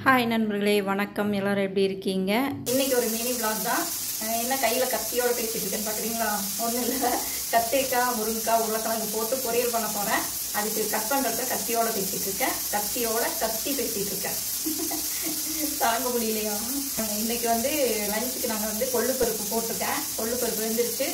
Hi நண்பர்களே, வணக்கம். எல்லோரும் எப்படி இருக்கீங்க? இன்றைக்கி ஒரு மினி விளாக் தான். என்ன கையில் கத்தியோடு பேசிகிட்டு இருக்கேன்னு பார்க்குறீங்களா? ஒன்றும் இல்லை, கத்திரிக்காய், முருங்கைக்காய், உருளைக்கிழங்கு போட்டு பொரியல் பண்ண போகிறேன். அதுக்கு கட் பண்ணுறத கத்தியோடு பேசிகிட்டு இருக்கேன். கத்தி பேசிகிட்டு இருக்கேன். தாங்க முடியலையா? இன்றைக்கி லஞ்சுக்கு நாங்கள் கொள்ளுப்பருப்பு போட்டிருக்கேன். கொள்ளுப்பருப்பு வெந்துருச்சு.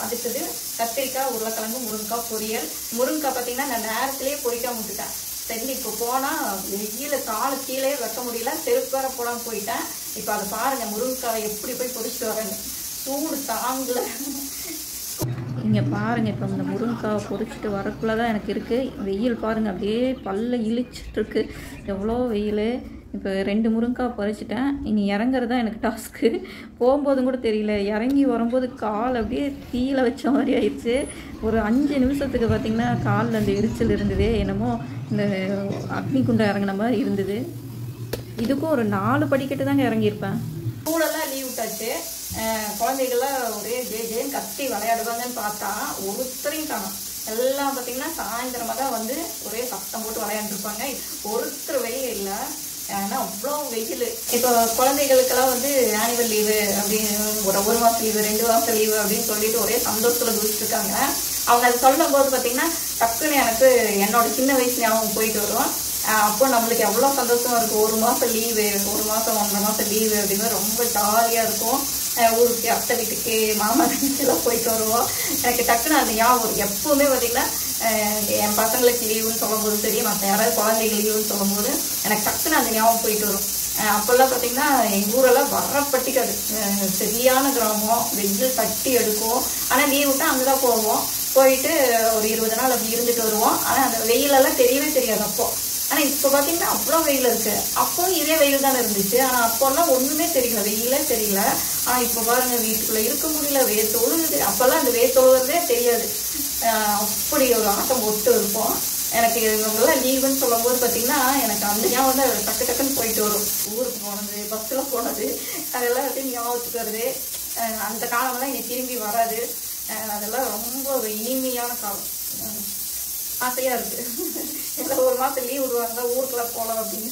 அடுத்தது கத்திரிக்காய், உருளைக்கிழங்கு, முருங்கைக்காய் பொரியல். முருங்கைக்காய் பார்த்திங்கன்னா நான் நேரத்துலேயே பொரிக்காம விட்டுட்டேன். சரி, இப்போ போனால் வெயில காலு கீழே வைக்க முடியல, செருப்பு வேற போடாமல் போயிட்டேன். இப்போ அதை பாருங்கள், முருங்கைக்காய் எப்படி போய் பொரிச்சிட்டு வரேன்னு. சூடு தாங்கல. இங்கே பாருங்கள், இப்போ இந்த முருங்கைக்காவை பொரிச்சிட்டு வரக்குள்ளே தான் எனக்கு இருக்குது. வெயில் பாருங்கள், அப்படியே பல்ல இழிச்சிட்ருக்கு. எவ்வளோ வெயில். இப்போ 2 முருங்கைக்காய் பறிச்சிட்டேன். இனி இறங்குறது தான் எனக்கு டாஸ்க்கு. போகும்போதும் கூட தெரியல, இறங்கி வரும்போது கால் அப்படியே தீயில வச்ச மாதிரி ஆயிடுச்சு. ஒரு 5 நிமிஷத்துக்கு பார்த்திங்கன்னா காலில் அந்த எரிச்சல் இருந்தது. என்னமோ இந்த அக்னி குண்டை இறங்கின மாதிரி இருந்தது. இதுக்கும் ஒரு 4 படிக்கட்டு தாங்க இறங்கியிருப்பேன். ஸ்கூலெல்லாம் லீவ் விட்டாச்சு. குழந்தைகள்லாம் ஒரே ஜேன்னு கத்தி விளையாடுவாங்கன்னு பார்த்தா ஒருத்தரையும் காணும். எல்லாம் பார்த்திங்கன்னா சாயந்தரமாக தான் ஒரே சத்தம் போட்டு விளையாண்டுருப்பாங்க. ஒருத்தர் வெளியே இல்லை. ஏன்னா அவ்வளோ வெயில். இப்போ குழந்தைகளுக்கெல்லாம் ஆனுவல் லீவு அப்படின்னு ஒரு மாதம் லீவு, 2 மாதம் லீவு அப்படின்னு சொல்லிட்டு ஒரே சந்தோஷத்தில் குதிச்சுருக்காங்க. அவங்க அதை சொல்லும் போது பார்த்திங்கன்னா டக்குன்னு எனக்கு என்னோட சின்ன வயசு ஞாபகம் போயிட்டு வரும். அப்போ நம்மளுக்கு எவ்வளோ சந்தோஷமாக இருக்கும். 1 மாதம் லீவு, 1 மாதம் 1.5 மாதம் லீவு அப்படின்னு ரொம்ப ஜாலியாக இருக்கும். ஊருக்கு, அத்தை வீட்டுக்கு, மாமா வீட்டுக்கெல்லாம் போயிட்டு வருவோம். எனக்கு டக்குன்னு அந்த ஞாபகம் எப்போவுமே பார்த்திங்கன்னா என் பசங்களுக்கு லீவுன்னு சொல்லும் போது சரி, மற்ற யாராவது குழந்தைகள் லீவுன்னு சொல்லும் போது எனக்கு டக்குன்னு அந்த ஞாபகம் போயிட்டு வரும். அப்போல்லாம் பார்த்திங்கன்னா எங்கள் ஊரெல்லாம் வரப்பட்டிக்காது. சரியான கிராமம், வெயில் தட்டி எடுக்கும். ஆனால் லீவ் விட்டால் அங்கே தான் போவோம். போயிட்டு ஒரு 20 நாள் அப்படி இருந்துட்டு வருவோம். ஆனால் அந்த வெயிலெல்லாம் தெரியவே தெரியாது அப்போ. ஆனால் இப்போ பார்த்திங்கன்னா அவ்வளோ வெயில் இருக்குது. அப்போவும் இதே வெயில் தானே இருந்துச்சு. ஆனால் அப்போல்லாம் ஒன்றுமே தெரியல, வெயிலே தெரியல. ஆனால் இப்போ பாருங்கள், வீட்டுக்குள்ளே இருக்க முடியல, வேர்த்து ஒழுகுது. அப்போல்லாம் அந்த வேர்த்து ஒழுகுறதே தெரியாது. அப்படி ஒரு ஆட்டம் போட்டு இருப்போம். எனக்கு இவங்கெல்லாம் லீவுன்னு சொல்லும் போது பார்த்திங்கன்னா எனக்கு அந்த ஞாபகம் டக்கு டக்குன்னு போயிட்டு வரும். ஊருக்கு போனது, பஸ்ஸில் போனது, அதெல்லாம் ஞாபகத்துக்கு வருது. அந்த காலமெல்லாம் இனி திரும்பி வராது. அதெல்லாம் ரொம்ப ஒரு இனிமையான காலம். ஆசையாக இருக்குது. எல்லாம் 1 மாதம் லீவ் விடுவாங்க, ஊருக்குலாம் போகலாம் அப்படின்னு.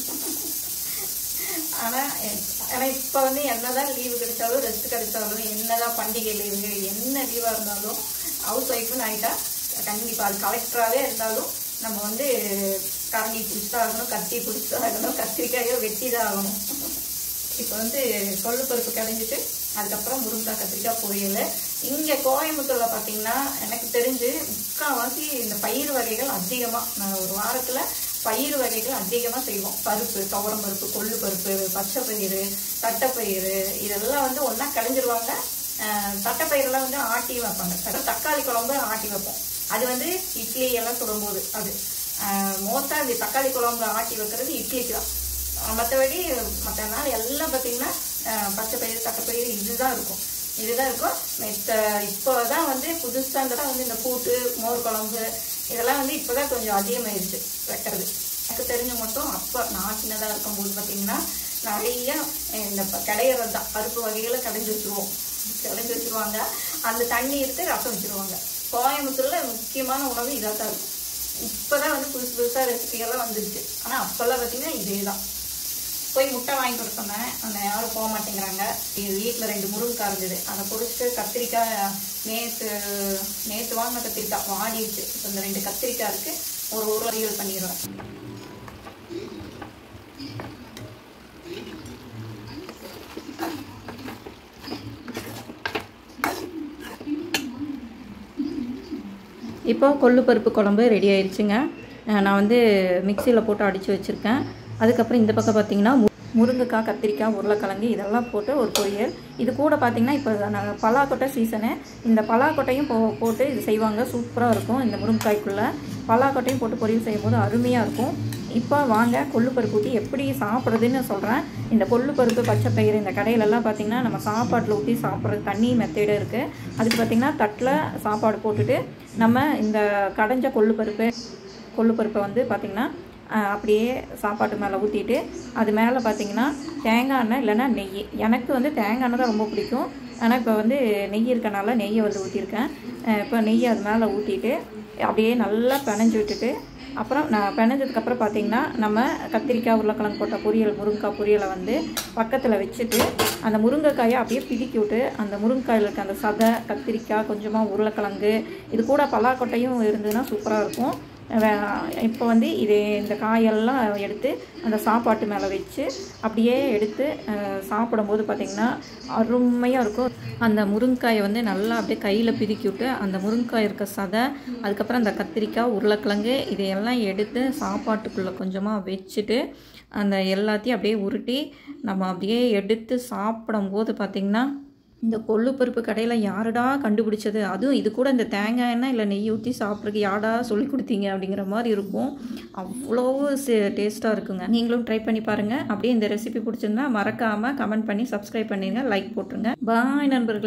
ஆனால் இப்போ என்னதான் லீவு கிடைச்சாலும், ரெஸ்ட் கிடைச்சாலும், என்னதான் பண்டிகை லீவு, என்ன லீவாக இருந்தாலும், ஹவுஸ் ஒய்ஃப்னு ஆகிட்டா கண்டிப்பாக அது கலெக்டராகவே இருந்தாலும் நம்ம கரண்டி பிடிச்சிதான் ஆகணும், கத்தி பிடிச்சிதான் ஆகணும், கத்திரிக்காயோ வெட்டி தான் ஆகணும். இப்போ கொள்ளுப்பருப்பு கடைஞ்சிட்டு அதுக்கப்புறம் முருங்கைக்காய், கத்திரிக்காய் பொரியல். இங்கே கோயம்புத்தூரில் பார்த்திங்கன்னா எனக்கு தெரிஞ்சு முக்கால்வாசி இந்த பயிர் வகைகள் அதிகமாக, நான் ஒரு வாரத்தில் பயிர் வகைகள் அதிகமாக செய்வோம். பருப்பு, துவரம் பருப்பு, கொள்ளு பருப்பு, பச்சை பயிறு, தட்டைப்பயிறு, இதெல்லாம் ஒன்றா கடைஞ்சிருவாங்க. தட்டைப்பயிரெல்லாம் ஆட்டி வைப்பாங்க. தக்காளி குழம்பு ஆட்டி வைப்போம். அது இட்லி எல்லாம் சுடும்போது அது மோஸ்ட்டாக இந்த தக்காளி குழம்பு ஆட்டி வைக்கிறது இட்லிக்கு தான். மற்றபடி மற்ற நாள் எல்லாம் பார்த்திங்கன்னா பச்சை பயிறு, தட்டைப்பயிறு இதுதான் இருக்கும். இப்போ தான் புதுசாக இந்த கூட்டு, மோர் குழம்பு இதெல்லாம் இப்போ தான் கொஞ்சம் அதிகமாகிடுச்சு வைக்கிறது. எனக்கு தெரிஞ்ச மட்டும் அப்போ நான் சின்னதாக இருக்கும்போது பார்த்திங்கன்னா நிறைய இந்த கடையிறது தான். பருப்பு வகைகளை கடைஞ்சி வச்சுருவாங்க. அந்த தண்ணி எடுத்து ரசம் வச்சுருவாங்க. கோயம்புத்தூரில் முக்கியமான உணவு இதாக தான் இருக்கும். இப்போ தான் புதுசாக ரெசிபியெல்லாம் வந்துருச்சு. ஆனால் அப்போல்லாம் பார்த்திங்கன்னா இதே தான். போய் முட்டை வாங்கி கொடுக்க சொன்னேன், அந்த யாரும் போக மாட்டேங்கிறாங்க. வீட்டில் 2 முருங்கைக்காய் இருந்தது, அதை பொரிச்சிட்டு கத்திரிக்காய் நேற்று வாங்கின கத்திரிக்காய் வாடிடுச்சு. இப்போ இந்த 2 கத்திரிக்காய் இருக்குது, ஒரு உருளைகள் பண்ணிடுவேன். இப்போ கொள்ளுப்பருப்பு குழம்பு ரெடி ஆயிடுச்சுங்க. நான் மிக்சியில் போட்டு அடித்து வச்சுருக்கேன். அதுக்கப்புறம் இந்த பக்கம் பார்த்திங்கன்னா முருங்கைக்காய், கத்திரிக்காய், உருளைக்கிழங்கு இதெல்லாம் போட்டு ஒரு பொரியல். இது கூட பார்த்திங்கன்னா இப்போ நாங்கள் பலாக்கொட்டை சீசனு. இந்த பலாக்கொட்டையும் போட்டு இது செய்வாங்க. சூப்பராக இருக்கும். இந்த முருங்கைக்காய்க்குள்ளே பலாக்கொட்டையும் போட்டு பொரியல் செய்யும்போது அருமையாக இருக்கும். இப்போ வாங்க கொள்ளுப்பருப்பு ஊற்றி எப்படி சாப்பிட்றதுன்னு சொல்கிறேன். இந்த கொள்ளுப்பருப்பு, பச்சை பயிறு இந்த கடையிலெல்லாம் பார்த்திங்கன்னா நம்ம சாப்பாட்டில் ஊற்றி சாப்பிட்றது தனி மெத்தேடு இருக்குது. அதுக்கு பார்த்திங்கன்னா தட்டில் சாப்பாடு போட்டுட்டு நம்ம இந்த கடைஞ்ச கொள்ளுப்பருப்பை பார்த்திங்கன்னா அப்படியே சாப்பாட்டு மேலே ஊற்றிட்டு அது மேலே பார்த்திங்கன்னா தேங்காய் எண்ணெய் இல்லைன்னா நெய். எனக்கு தேங்காய் எண்ணெய் தான் ரொம்ப பிடிக்கும். ஆனால் இப்போ நெய் இருக்கனால நெய்யை ஊற்றிருக்கேன். இப்போ நெய்யை அது மேலே ஊற்றிட்டு அப்படியே நல்லா பிணைஞ்சி விட்டுட்டு அப்புறம் நான் பிணைஞ்சதுக்கப்புறம் பார்த்திங்கன்னா நம்ம கத்திரிக்காய் உருளைக்கிழங்கு போட்ட பொரியல் முருங்கைக்காய் பொரியலை வந்து பக்கத்தில் வச்சுட்டு அந்த முருங்கைக்காயை அப்படியே பிதிக்கி விட்டு அந்த முருங்கைக்காயில் இருக்க அந்த சதை கத்திரிக்காய் கொஞ்சமாக உருளைக்கிழங்கு இது கூட பலாக்கொட்டையும் இருந்ததுன்னா சூப்பராக இருக்கும். இப்போ வந்து இந்த காயெல்லாம் எடுத்து அந்த சாப்பாட்டு மேலே வச்சு அப்படியே எடுத்து சாப்பிடும்போது பார்த்திங்கன்னா அருமையாக இருக்கும். அந்த முருங்கைக்காயை வந்து நல்லா அப்படியே கையில் பிதுக்கி விட்டு அந்த முருங்கைக்காய் இருக்க சதை அதுக்கப்புறம் அந்த கத்திரிக்காய் உருளைக்கிழங்கு இதையெல்லாம் எடுத்து சாப்பாட்டுக்குள்ளே கொஞ்சமாக வச்சுட்டு அந்த எல்லாத்தையும் அப்படியே உருட்டி நம்ம அப்படியே எடுத்து சாப்பிடும்போது பார்த்திங்கன்னா இந்த கொள்ளுப்பருப்பு கடையில் யாருடா கண்டுபிடிச்சது, அதுவும் இது கூட இந்த தேங்காய் எண்ணெய் இல்லை நெய் ஊற்றி சாப்பிட்றதுக்கு யாரா சொல்லி கொடுத்தீங்க அப்படிங்கிற மாதிரி இருக்கும். அவ்வளோ டேஸ்ட்டாக இருக்குங்க. நீங்களும் ட்ரை பண்ணி பாருங்கள். அப்படியே இந்த ரெசிபி பிடிச்சிருந்தா மறக்காமல் கமெண்ட் பண்ணி சப்ஸ்கிரைப் பண்ணிடுங்க, லைக் போட்டுருங்க. பாய் நண்பர்கள்.